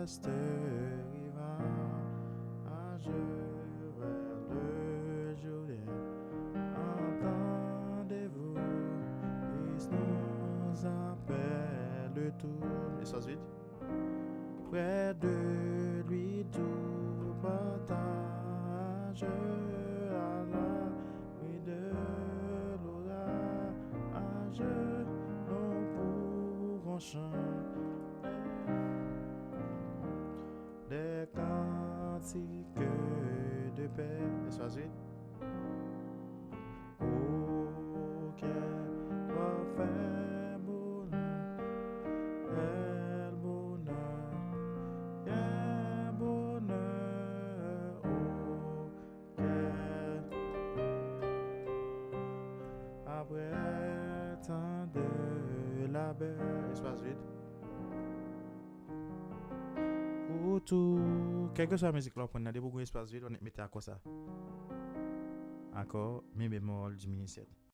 vaste rivage vers le Jourdain. Entendez-vous, Christ nous appelle tous. Et ça se vite. Près de lui tout partage à la nuit de l'orage. Nous pourrons chanter des cantiques de paix. Et ça se vite. Aucun parfait bonheur, quel bonheur, quel bonheur, oh, quel après tant de labeur. Espace vide. Pour tout, quelle que soit la musique là, on a des beaucoup d'espace vide, on est mis à quoi ça? Accord, mi bémol diminué 7.